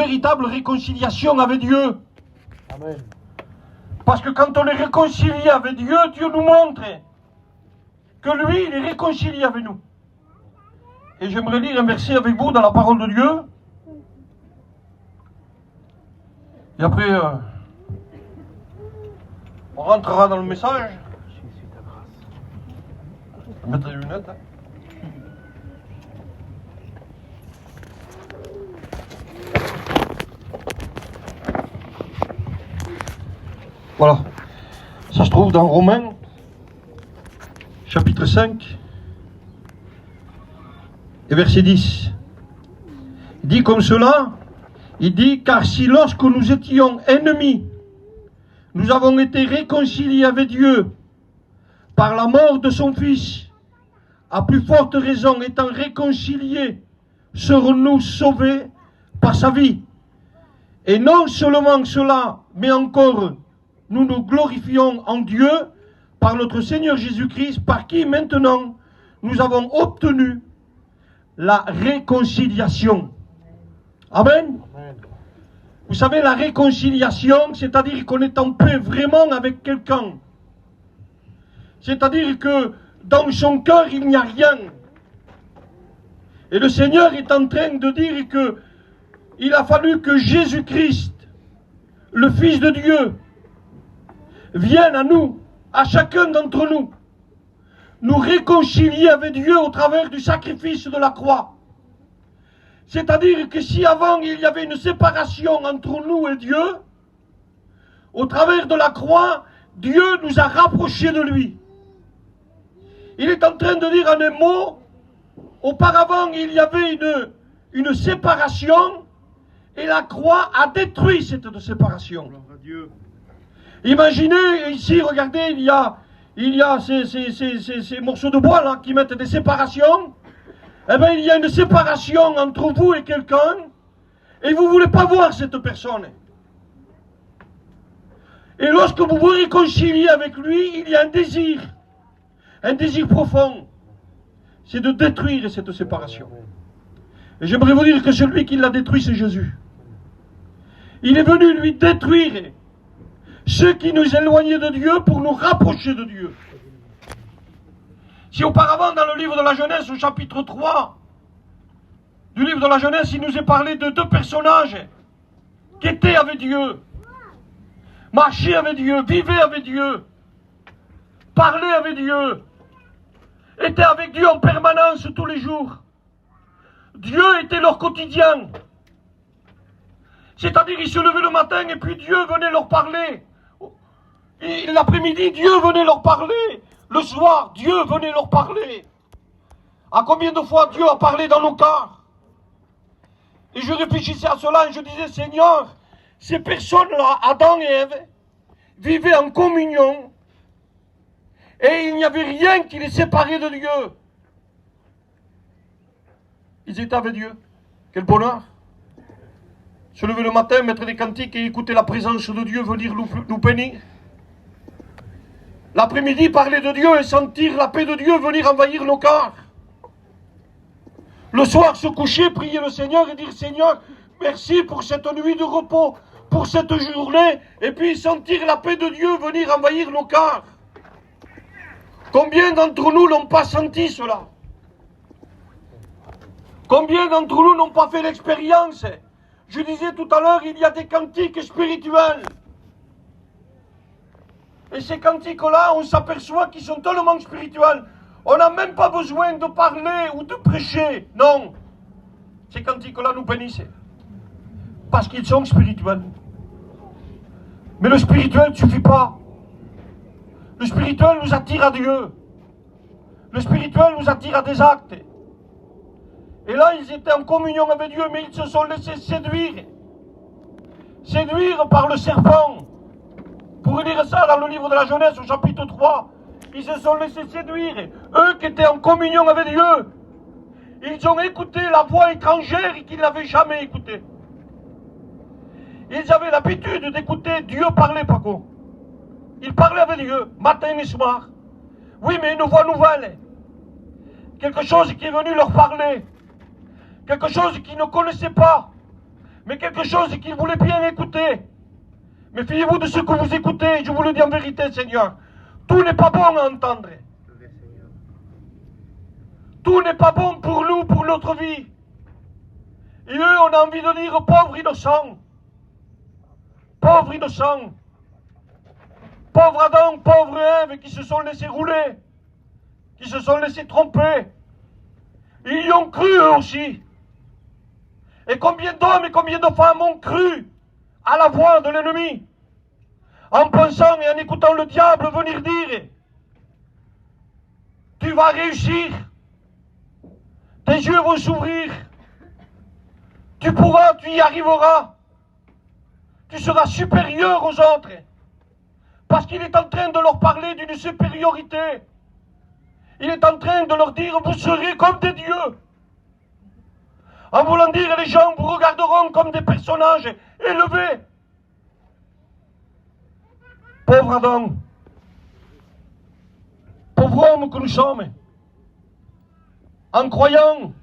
véritable réconciliation avec Dieu. Amen. Parce que quand on est réconcilié avec Dieu, Dieu nous montre que lui, il est réconcilié avec nous. Et j'aimerais lire un verset avec vous dans la parole de Dieu. Et après, on rentrera dans le message. Je vais mettre les lunettes. Hein. Voilà. Ça se trouve dans Romains, chapitre 5, et verset 10. Il dit comme cela, il dit, car si lorsque nous étions ennemis, nous avons été réconciliés avec Dieu par la mort de son Fils, à plus forte raison, étant réconciliés, serons-nous sauvés par sa vie. Et non seulement cela, mais encore, nous nous glorifions en Dieu par notre Seigneur Jésus-Christ, par qui maintenant nous avons obtenu la réconciliation. Amen. Amen. Vous savez, la réconciliation, c'est-à-dire qu'on est en paix vraiment avec quelqu'un. C'est-à-dire que dans son cœur, il n'y a rien. Et le Seigneur est en train de dire que il a fallu que Jésus-Christ, le Fils de Dieu, vienne à nous, à chacun d'entre nous, nous réconcilier avec Dieu au travers du sacrifice de la croix. C'est-à-dire que si avant il y avait une séparation entre nous et Dieu, au travers de la croix, Dieu nous a rapprochés de lui. Il est en train de dire en un mot, auparavant il y avait une séparation, et la croix a détruit cette séparation. Imaginez ici, regardez, il y a ces morceaux de bois là qui mettent des séparations. Eh bien, il y a une séparation entre vous et quelqu'un, et vous ne voulez pas voir cette personne. Et lorsque vous vous réconciliez avec lui, il y a un désir profond, c'est de détruire cette séparation. Et j'aimerais vous dire que celui qui l'a détruit, c'est Jésus. Il est venu lui détruire ceux qui nous éloignaient de Dieu pour nous rapprocher de Dieu. Si auparavant, dans le livre de la Genèse, au chapitre 3 du livre de la Genèse, il nous est parlé de deux personnages qui étaient avec Dieu, marchaient avec Dieu, vivaient avec Dieu, parlaient avec Dieu, étaient avec Dieu en permanence tous les jours. Dieu était leur quotidien. C'est-à-dire, ils se levaient le matin et puis Dieu venait leur parler. L'après-midi, Dieu venait leur parler. Le soir, Dieu venait leur parler. À combien de fois Dieu a parlé dans nos cœurs? Et je réfléchissais à cela et je disais, Seigneur, ces personnes-là, Adam et Ève, vivaient en communion et il n'y avait rien qui les séparait de Dieu. Ils étaient avec Dieu. Quel bonheur! Se lever le matin, mettre des cantiques et écouter la présence de Dieu venir nous bénir. L'après-midi, parler de Dieu et sentir la paix de Dieu venir envahir nos cœurs. Le soir, se coucher, prier le Seigneur et dire, Seigneur, merci pour cette nuit de repos, pour cette journée, et puis sentir la paix de Dieu venir envahir nos cœurs. Combien d'entre nous n'ont pas senti cela? Combien d'entre nous n'ont pas fait l'expérience? Je disais tout à l'heure, il y a des cantiques spirituels. Et ces cantiques-là, on s'aperçoit qu'ils sont tellement spirituels. On n'a même pas besoin de parler ou de prêcher. Non. Ces cantiques-là nous bénissent. Parce qu'ils sont spirituels. Mais le spirituel ne suffit pas. Le spirituel nous attire à Dieu. Le spirituel nous attire à des actes. Et là, ils étaient en communion avec Dieu, mais ils se sont laissés séduire. Séduire par le serpent. Pour lire ça dans le livre de la Genèse, au chapitre 3, ils se sont laissés séduire. Eux qui étaient en communion avec Dieu, ils ont écouté la voix étrangère qu'ils n'avaient jamais écoutée. Ils avaient l'habitude d'écouter Dieu parler, Paco. Ils parlaient avec Dieu, matin et soir. Oui, mais une voix nouvelle. Quelque chose qui est venu leur parler. Quelque chose qu'ils ne connaissaient pas. mais quelque chose qu'il voulait bien écouter. Mais fiez-vous de ce que vous écoutez, je vous le dis en vérité, Seigneur. Tout n'est pas bon à entendre. Tout n'est pas bon pour nous, pour notre vie. Et eux, on a envie de dire pauvres innocents. Pauvres innocents. Pauvres Adam, pauvres Ève qui se sont laissés rouler. Qui se sont laissés tromper. Ils y ont cru eux aussi. Et combien d'hommes et combien de femmes ont cru à la voix de l'ennemi, en pensant et en écoutant le diable venir dire « Tu vas réussir, tes yeux vont s'ouvrir, tu pourras, tu y arriveras, tu seras supérieur aux autres. » Parce qu'il est en train de leur parler d'une supériorité. Il est en train de leur dire « Vous serez comme des dieux. » En voulant dire, les gens vous regarderont comme des personnages élevés. Pauvre Adam, pauvre homme que nous sommes, en croyant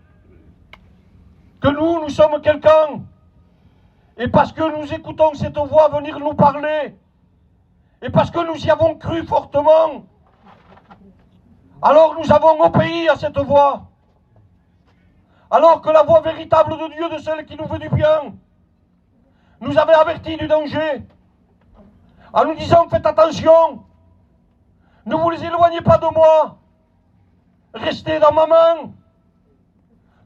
que nous sommes quelqu'un, et parce que nous écoutons cette voix venir nous parler, et parce que nous y avons cru fortement, alors nous avons obéi à cette voix. Alors que la voix véritable de Dieu, de celle qui nous veut du bien, nous avait avertis du danger, en nous disant faites attention, ne vous les éloignez pas de moi, restez dans ma main,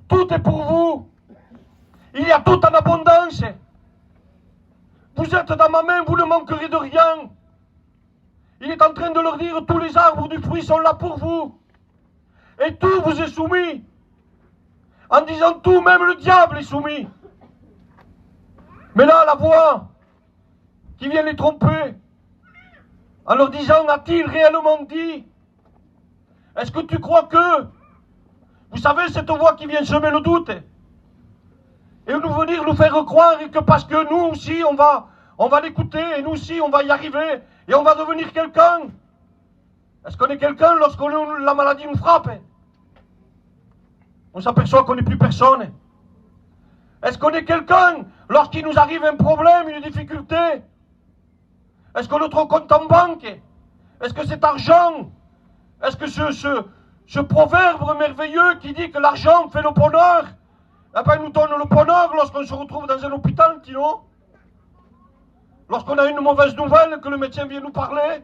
tout est pour vous, il y a tout en abondance, vous êtes dans ma main, vous ne manquerez de rien. Il est en train de leur dire tous les arbres du fruit sont là pour vous, et tout vous est soumis. En disant tout, même le diable est soumis. Mais là, la voix qui vient les tromper, en leur disant, a-t-il réellement dit? Est-ce que tu crois que, vous savez, cette voix qui vient semer le doute, et nous venir nous faire croire que parce que nous aussi, on va l'écouter, et nous aussi, on va y arriver, et on va devenir quelqu'un. Est-ce qu'on est quelqu'un lorsque la maladie nous frappe? On s'aperçoit qu'on n'est plus personne. Est-ce qu'on est quelqu'un lorsqu'il nous arrive un problème, une difficulté? Est-ce que notre compte en banque, est-ce que cet argent, est-ce que ce proverbe merveilleux qui dit que l'argent fait le bonheur, eh ben, il nous donne le bonheur lorsqu'on se retrouve dans un hôpital, Tino? Lorsqu'on a une mauvaise nouvelle, que le médecin vient nous parler?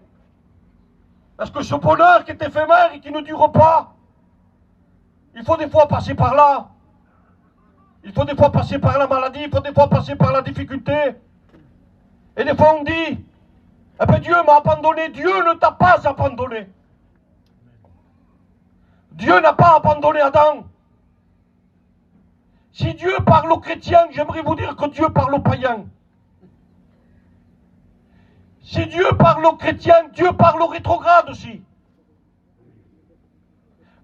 Est-ce que ce bonheur qui est éphémère et qui ne dure pas, il faut des fois passer par là. Il faut des fois passer par la maladie, il faut des fois passer par la difficulté. Et des fois on dit, eh bien Dieu m'a abandonné. Dieu ne t'a pas abandonné. Dieu n'a pas abandonné Adam. Si Dieu parle aux chrétiens, j'aimerais vous dire que Dieu parle aux païens. Si Dieu parle aux chrétiens, Dieu parle aux rétrogrades aussi.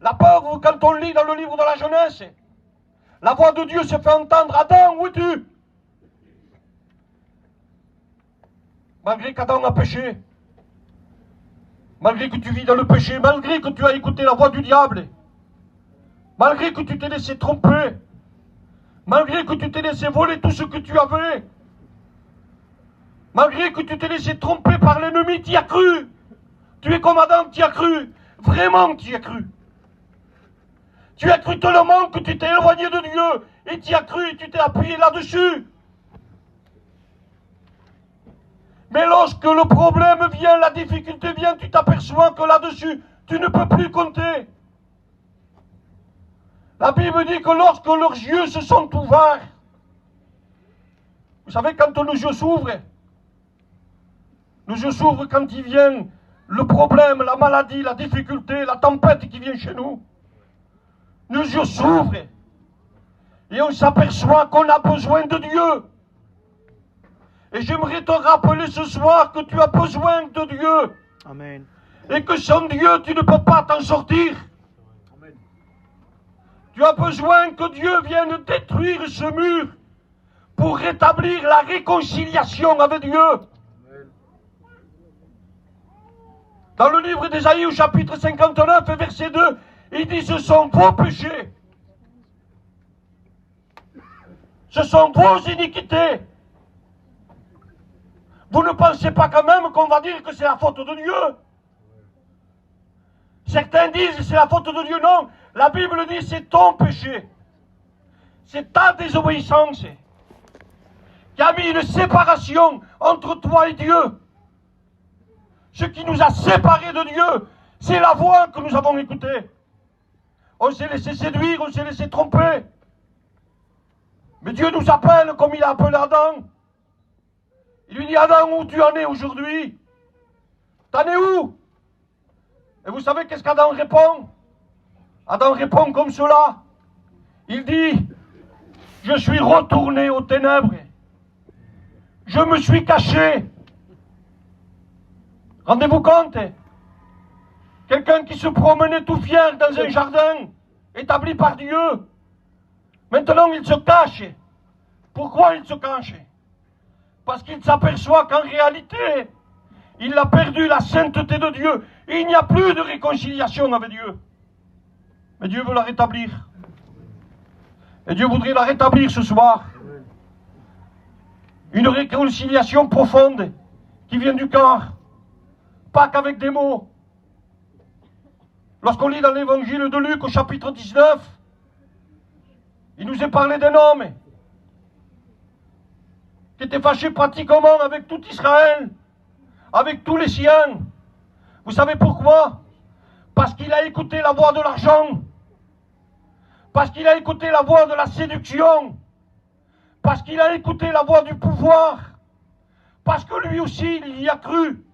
La peur, quand on lit dans le livre de la Genèse, la voix de Dieu se fait entendre. Adam, où es-tu? Malgré qu'Adam a péché, malgré que tu vis dans le péché, malgré que tu as écouté la voix du diable, malgré que tu t'es laissé tromper, malgré que tu t'es laissé voler tout ce que tu avais, malgré que tu t'es laissé tromper par l'ennemi, tu y as cru. Tu es comme Adam, tu y as cru. Vraiment, tu y as cru. Tu as cru tellement que tu t'es éloigné de Dieu, et tu as cru et tu t'es appuyé là-dessus. Mais lorsque le problème vient, la difficulté vient, tu t'aperçois que là-dessus, tu ne peux plus compter. La Bible dit que lorsque leurs yeux se sont ouverts, vous savez, quand nos yeux s'ouvrent quand il vient le problème, la maladie, la difficulté, la tempête qui vient chez nous. Nos yeux s'ouvrent et on s'aperçoit qu'on a besoin de Dieu. Et j'aimerais te rappeler ce soir que tu as besoin de Dieu. Amen. Et que sans Dieu, tu ne peux pas t'en sortir. Amen. Tu as besoin que Dieu vienne détruire ce mur pour rétablir la réconciliation avec Dieu. Amen. Dans le livre d'Ésaïe au chapitre 59 et verset 2, il dit ce sont vos péchés. Ce sont vos iniquités. Vous ne pensez pas quand même qu'on va dire que c'est la faute de Dieu? Certains disent que c'est la faute de Dieu. Non, la Bible dit c'est ton péché. C'est ta désobéissance qui a mis une séparation entre toi et Dieu. Ce qui nous a séparés de Dieu, c'est la voix que nous avons écoutée. On s'est laissé séduire, on s'est laissé tromper. Mais Dieu nous appelle comme il a appelé Adam. Il lui dit, Adam, où tu en es aujourd'hui? T'en es où? Et vous savez qu'est-ce qu'Adam répond? Adam répond comme cela. Il dit, je suis retourné aux ténèbres. Je me suis caché. Rendez-vous compte? Quelqu'un qui se promenait tout fier dans un jardin établi par Dieu. Maintenant, il se cache. Pourquoi il se cache? Parce qu'il s'aperçoit qu'en réalité, il a perdu la sainteté de Dieu. Il n'y a plus de réconciliation avec Dieu. Mais Dieu veut la rétablir. Et Dieu voudrait la rétablir ce soir. Une réconciliation profonde qui vient du cœur. Pas qu'avec des mots. Lorsqu'on lit dans l'évangile de Luc au chapitre 19, il nous est parlé d'un homme qui était fâché pratiquement avec tout Israël, avec tous les siens. Vous savez pourquoi? Parce qu'il a écouté la voix de l'argent, parce qu'il a écouté la voix de la séduction, parce qu'il a écouté la voix du pouvoir, parce que lui aussi il y a cru,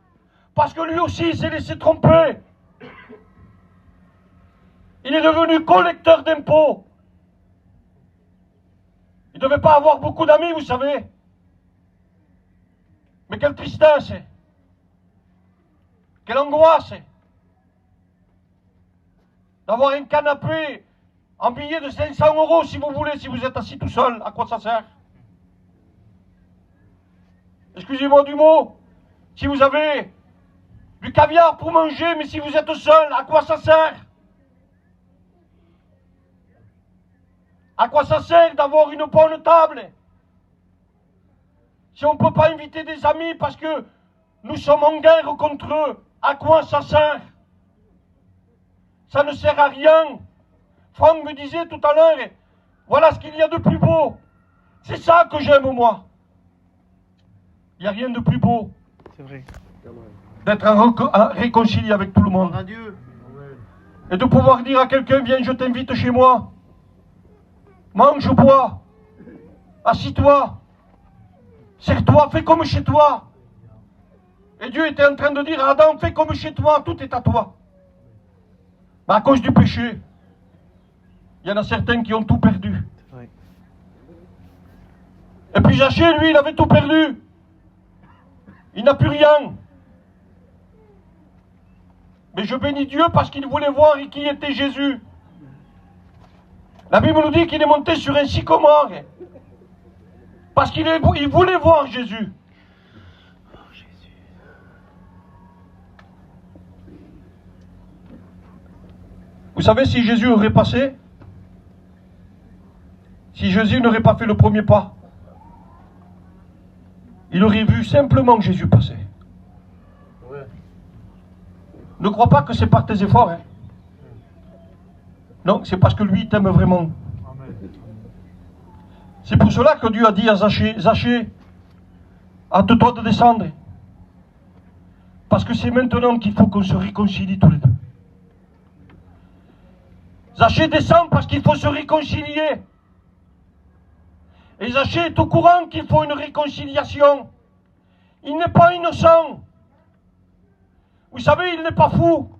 parce que lui aussi il s'est laissé tromper. Il est devenu collecteur d'impôts. Il ne devait pas avoir beaucoup d'amis, vous savez. Mais quelle tristesse, quelle angoisse d'avoir un canapé en billet de 500 € si vous voulez, si vous êtes assis tout seul. À quoi ça sert? Excusez-moi du mot. Si vous avez du caviar pour manger, mais si vous êtes seul, à quoi ça sert? À quoi ça sert d'avoir une bonne table? Si on ne peut pas inviter des amis parce que nous sommes en guerre contre eux, à quoi ça sert? Ça ne sert à rien. Franck me disait tout à l'heure, voilà ce qu'il y a de plus beau. C'est ça que j'aime moi. Il n'y a rien de plus beau. C'est vrai. D'être réconcilié avec tout le monde. Et de pouvoir dire à quelqu'un, viens, je t'invite chez moi. Mange, bois. Assis-toi. Sers-toi, fais comme chez toi. Et Dieu était en train de dire à Adam, fais comme chez toi, tout est à toi. Mais à cause du péché, il y en a certains qui ont tout perdu. Oui. Et puis Zachée, lui, il avait tout perdu. Il n'a plus rien. Mais je bénis Dieu parce qu'il voulait voir qui était Jésus. La Bible nous dit qu'il est monté sur un sycomore. Parce qu'il voulait voir Jésus. Vous savez, si Jésus aurait passé, si Jésus n'aurait pas fait le premier pas, il aurait vu simplement Jésus passer. Ouais. Ne crois pas que c'est par tes efforts. Hein. Non, c'est parce que lui t'aime vraiment. Amen. C'est pour cela que Dieu a dit à Zachée, Zachée, hâte-toi de descendre. Parce que c'est maintenant qu'il faut qu'on se réconcilie tous les deux. Zachée descend parce qu'il faut se réconcilier. Et Zachée est au courant qu'il faut une réconciliation. Il n'est pas innocent. Vous savez, il n'est pas fou.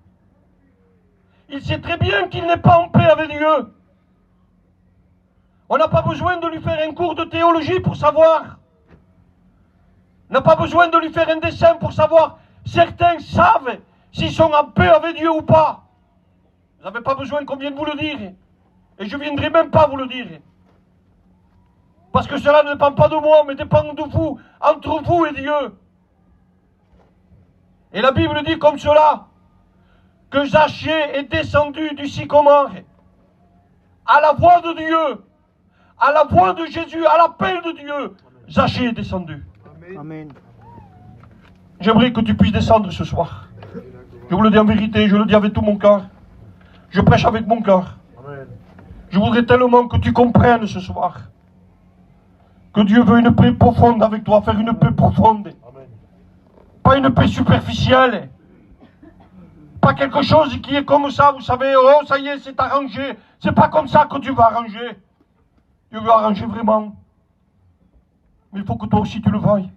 Il sait très bien qu'il n'est pas en paix avec Dieu. On n'a pas besoin de lui faire un cours de théologie pour savoir. On n'a pas besoin de lui faire un dessin pour savoir. Certains savent s'ils sont en paix avec Dieu ou pas. Vous n'avez pas besoin qu'on vienne vous le dire. Et je ne viendrai même pas vous le dire. Parce que cela ne dépend pas de moi, mais dépend de vous, entre vous et Dieu. Et la Bible dit comme cela, que Zachée est descendu du sycomore à la voix de Dieu, à la voix de Jésus, à l'appel de Dieu, Zachée est descendu. Amen. J'aimerais que tu puisses descendre ce soir. Je vous le dis en vérité, je le dis avec tout mon cœur. Je prêche avec mon cœur. Je voudrais tellement que tu comprennes ce soir que Dieu veut une paix profonde avec toi, faire une paix profonde. Pas une paix superficielle. Pas quelque chose qui est comme ça, vous savez, oh ça y est, c'est arrangé. C'est pas comme ça que Dieu va arranger. Dieu veut arranger vraiment. Mais il faut que toi aussi tu le veuilles.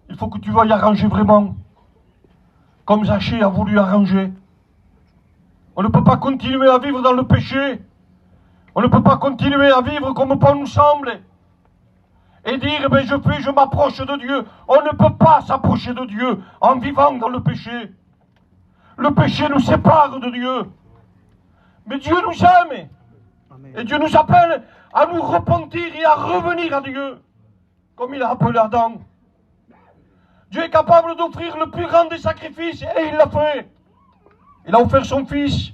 Il faut que tu veuilles arranger vraiment. Comme Zachée a voulu arranger. On ne peut pas continuer à vivre dans le péché. On ne peut pas continuer à vivre comme bon nous semble. Et dire, ben je m'approche de Dieu. On ne peut pas s'approcher de Dieu en vivant dans le péché. Le péché nous sépare de Dieu. Mais Dieu nous aime. Et Dieu nous appelle à nous repentir et à revenir à Dieu. Comme il a appelé Adam. Dieu est capable d'offrir le plus grand des sacrifices. Et il l'a fait. Il a offert son Fils.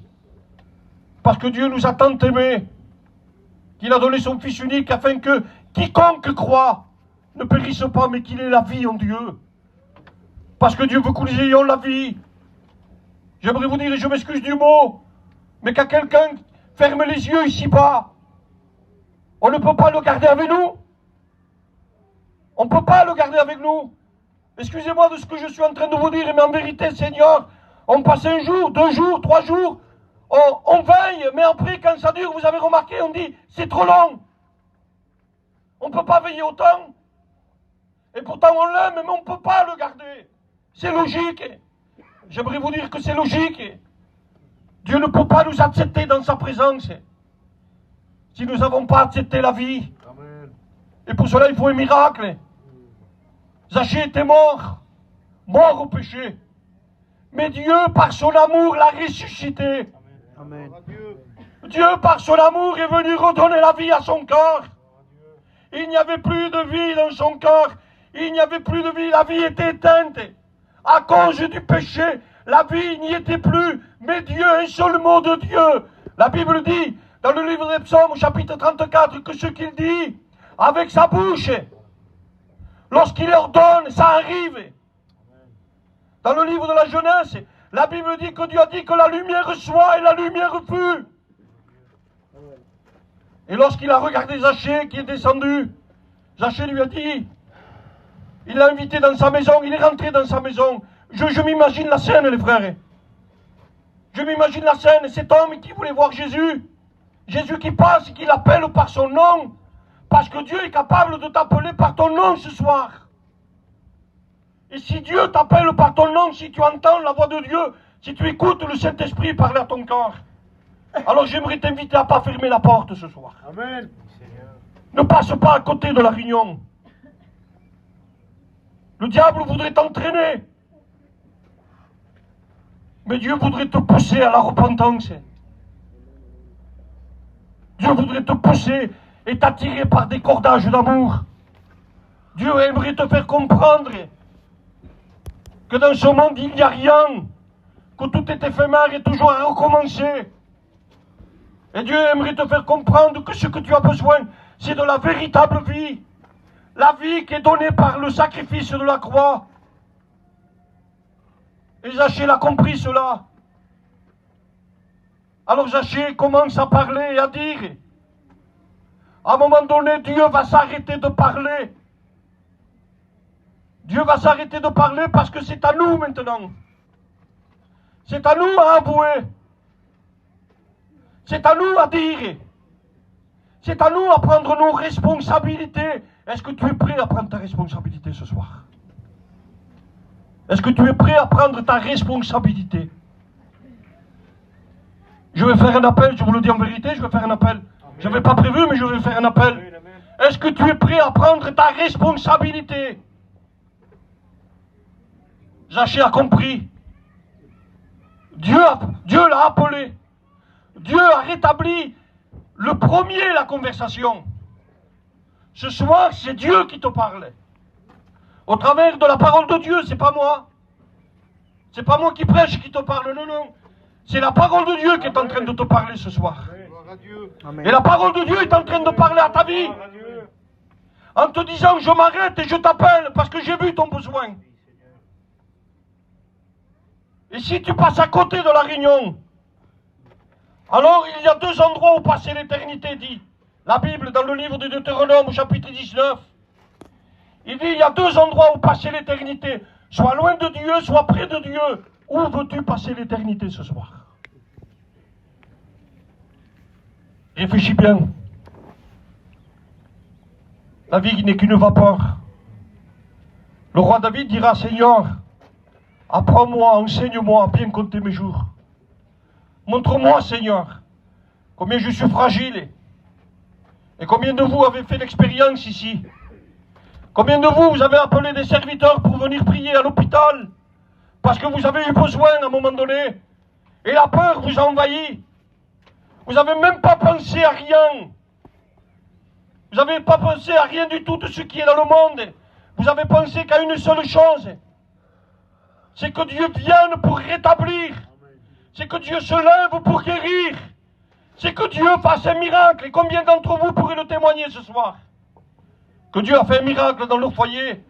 Parce que Dieu nous a tant aimés. Qu'il a donné son Fils unique afin que quiconque croit ne périsse pas, mais qu'il ait la vie en Dieu. Parce que Dieu veut que nous ayons la vie. J'aimerais vous dire, et je m'excuse du mot, mais quand quelqu'un ferme les yeux ici-bas, on ne peut pas le garder avec nous. On ne peut pas le garder avec nous. Excusez-moi de ce que je suis en train de vous dire, mais en vérité, Seigneur, on passe un jour, 2 jours, 3 jours, on veille, mais après, quand ça dure, vous avez remarqué, on dit, c'est trop long. On ne peut pas veiller autant. Et pourtant, on l'aime, mais on ne peut pas le garder. C'est logique. J'aimerais vous dire que c'est logique. Dieu ne peut pas nous accepter dans sa présence si nous n'avons pas accepté la vie. Amen. Et pour cela, il faut un miracle. Zachée était mort au péché. Mais Dieu, par son amour, l'a ressuscité. Amen. Dieu, par son amour, est venu redonner la vie à son corps. Il n'y avait plus de vie dans son corps. Il n'y avait plus de vie. La vie était éteinte. À cause du péché, la vie n'y était plus. Mais Dieu, un seul mot de Dieu. La Bible dit, dans le livre des Psaumes, chapitre 34, que ce qu'il dit, avec sa bouche, lorsqu'il ordonne, ça arrive. Dans le livre de la Genèse, la Bible dit que Dieu a dit que la lumière soit et la lumière fut. Et lorsqu'il a regardé Zachée qui est descendu, Zachée lui a dit, il l'a invité dans sa maison, il est rentré dans sa maison. Je m'imagine la scène, les frères. Je m'imagine la scène, cet homme qui voulait voir Jésus. Jésus qui passe, qui l'appelle par son nom. Parce que Dieu est capable de t'appeler par ton nom ce soir. Et si Dieu t'appelle par ton nom, si tu entends la voix de Dieu, si tu écoutes le Saint-Esprit parler à ton corps, alors j'aimerais t'inviter à ne pas fermer la porte ce soir. Amen. Ne passe pas à côté de la réunion. Le diable voudrait t'entraîner. Mais Dieu voudrait te pousser à la repentance. Dieu voudrait te pousser et t'attirer par des cordages d'amour. Dieu aimerait te faire comprendre que dans ce monde il n'y a rien, que tout est éphémère et toujours à recommencer. Et Dieu aimerait te faire comprendre que ce que tu as besoin, c'est de la véritable vie. La vie qui est donnée par le sacrifice de la croix. Et Zachée l'a compris cela. Alors Zachée commence à parler et à dire, à un moment donné, Dieu va s'arrêter de parler. Dieu va s'arrêter de parler parce que c'est à nous maintenant. C'est à nous à avouer. C'est à nous à dire. C'est à nous à prendre nos responsabilités. Est-ce que tu es prêt à prendre ta responsabilité ce soir? Est-ce que tu es prêt à prendre ta responsabilité? Je vais faire un appel, je vous le dis en vérité, je vais faire un appel. Je n'avais pas prévu, mais je vais faire un appel. Est-ce que tu es prêt à prendre ta responsabilité? Zachée a compris. Dieu l'a appelé. Dieu a rétabli le premier la conversation. Ce soir, c'est Dieu qui te parle. Au travers de la parole de Dieu, c'est pas moi. C'est pas moi qui prêche qui te parle, non, non. C'est la parole de Dieu qui est en train de te parler ce soir. Amen. Et la parole de Dieu est en train de parler à ta vie. En te disant, je m'arrête et je t'appelle parce que j'ai vu ton besoin. Et si tu passes à côté de la réunion, alors il y a deux endroits où passer l'éternité, dit la Bible dans le livre de Deutéronome au chapitre 19. Il dit, il y a deux endroits où passer l'éternité. Soit loin de Dieu, soit près de Dieu. Où veux-tu passer l'éternité ce soir? Réfléchis bien. La vie n'est qu'une vapeur. Le roi David dira, Seigneur, apprends-moi, enseigne-moi à bien compter mes jours. Montre-moi, Seigneur, combien je suis fragile. Et combien de vous avez fait l'expérience ici? Combien de vous, vous avez appelé des serviteurs pour venir prier à l'hôpital parce que vous avez eu besoin à un moment donné et la peur vous a envahi. Vous n'avez même pas pensé à rien. Vous n'avez pas pensé à rien du tout de ce qui est dans le monde. Vous avez pensé qu'à une seule chose. C'est que Dieu vienne pour rétablir. C'est que Dieu se lève pour guérir. C'est que Dieu fasse un miracle. Et combien d'entre vous pourraient le témoigner ce soir? Que Dieu a fait un miracle dans leur foyer.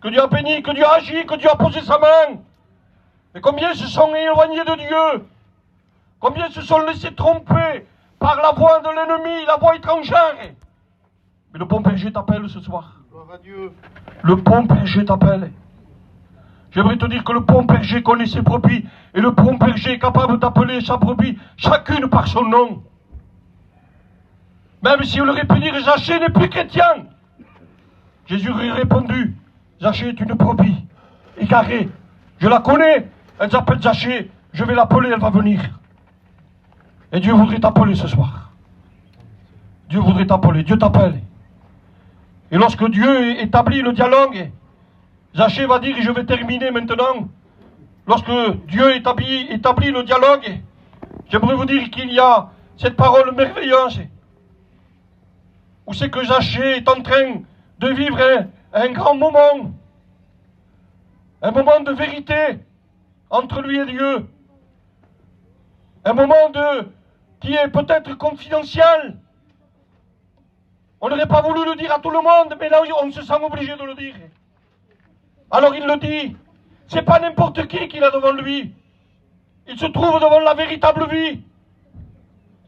Que Dieu a béni, que Dieu a agi, que Dieu a posé sa main. Et combien se sont éloignés de Dieu? Combien se sont laissés tromper par la voix de l'ennemi, la voix étrangère? Mais le bon berger t'appelle ce soir. Le bon berger t'appelle. J'aimerais te dire que le bon berger connaît ses brebis. Et le bon berger est capable d'appeler sa brebis chacune par son nom. Même si on aurait pu dire Zachée n'est plus chrétien, Jésus aurait répondu, Zachée est une brebis égarée. Je la connais, elle s'appelle Zachée, je vais l'appeler, elle va venir. Et Dieu voudrait t'appeler ce soir. Dieu voudrait t'appeler, Dieu t'appelle. Et lorsque Dieu établit le dialogue, Zachée va dire, et je vais terminer maintenant, lorsque Dieu établit le dialogue, j'aimerais vous dire qu'il y a cette parole merveilleuse, où c'est que Zachée est en train de vivre un grand moment, un moment de vérité entre lui et Dieu, un moment qui est peut-être confidentiel. On n'aurait pas voulu le dire à tout le monde, mais là on se sent obligé de le dire. Alors il le dit, c'est pas n'importe qui qu'il a devant lui. Il se trouve devant la véritable vie.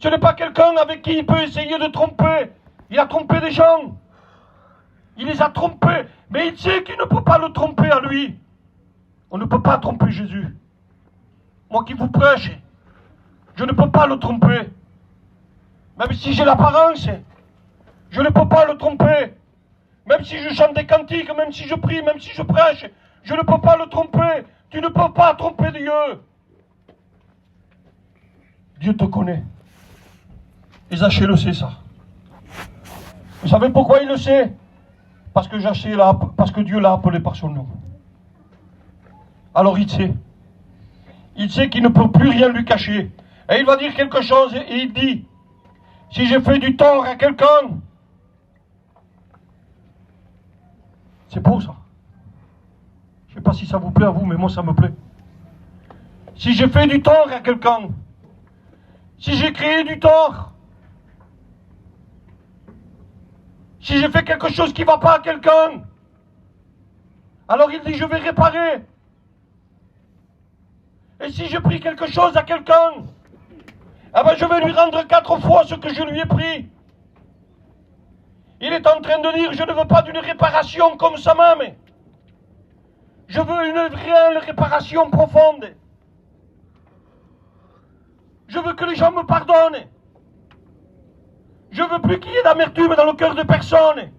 Ce n'est pas quelqu'un avec qui il peut essayer de tromper. Il a trompé des gens. Il les a trompés, mais il sait qu'il ne peut pas le tromper à lui. On ne peut pas tromper Jésus. Moi qui vous prêche, je ne peux pas le tromper. Même si j'ai l'apparence, je ne peux pas le tromper. Même si je chante des cantiques, même si je prie, même si je prêche, je ne peux pas le tromper. Tu ne peux pas tromper Dieu. Dieu te connaît. Et Zachée le sait ça. Vous savez pourquoi il le sait? Parce que Dieu l'a appelé par son nom. Alors il sait. Il sait qu'il ne peut plus rien lui cacher. Et il va dire quelque chose et il dit, si j'ai fait du tort à quelqu'un, c'est beau ça. Je ne sais pas si ça vous plaît à vous, mais moi ça me plaît. Si j'ai fait du tort à quelqu'un, si j'ai créé du tort, si j'ai fait quelque chose qui ne va pas à quelqu'un, alors il dit je vais réparer. Et si j'ai pris quelque chose à quelqu'un, eh ben je vais lui rendre 4 fois ce que je lui ai pris. Il est en train de dire, je ne veux pas d'une réparation comme ça même. Je veux une réelle réparation profonde. Je veux que les gens me pardonnent. Je veux plus qu'il y ait d'amertume dans le cœur de personne.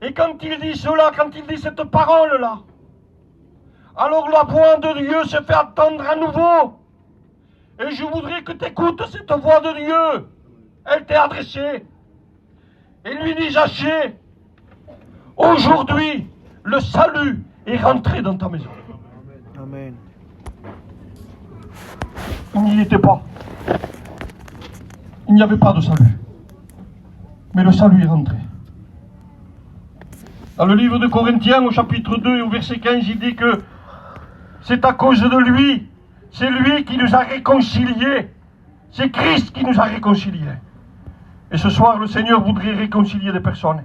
Et quand il dit cela, quand il dit cette parole-là, alors la voix de Dieu se fait entendre à nouveau. Et je voudrais que tu écoutes cette voix de Dieu. Elle t'est adressée. Et lui dit, Zachée, aujourd'hui, le salut est rentré dans ta maison. Amen. Il n'y était pas. Il n'y avait pas de salut. Mais le salut est rentré. Dans le livre de Corinthiens, au chapitre 2 et au verset 15, il dit que c'est à cause de lui, c'est lui qui nous a réconciliés. C'est Christ qui nous a réconciliés. Et ce soir, le Seigneur voudrait réconcilier des personnes.